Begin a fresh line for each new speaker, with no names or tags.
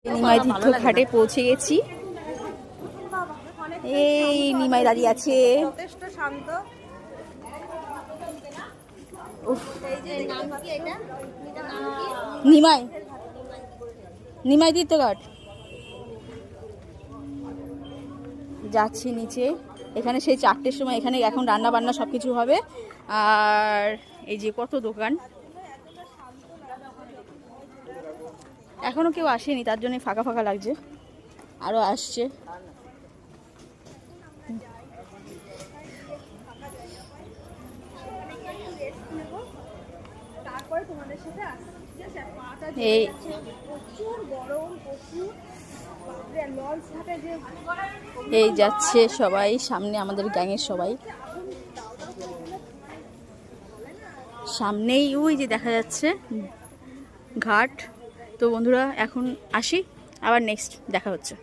নিমাই তীর্থ ঘাটে পৌঁছে গেছি। এই নিমাই দাঁড়িয়ে আছে।
যথেষ্ট শান্ত।
নিমাই নিমাই তীর্থ ঘাট যাচ্ছি নিচে। এখানে সেই 4টের সময় এখানে এখন রান্না বান্না সব কিছু হবে। আর এই যে কত দোকান, এখনো কেউ আসেনি, তার জন্য ফাঁকা ফাঁকা লাগছে। আরো আসছে। এই এই যাচ্ছে সবাই, সামনে আমাদের গ্যাংয়ের সবাই সামনেই, ওই যে দেখা যাচ্ছে ঘাট। তো বন্ধুরা এখন আসি, আবার নেক্সট দেখা হচ্ছে।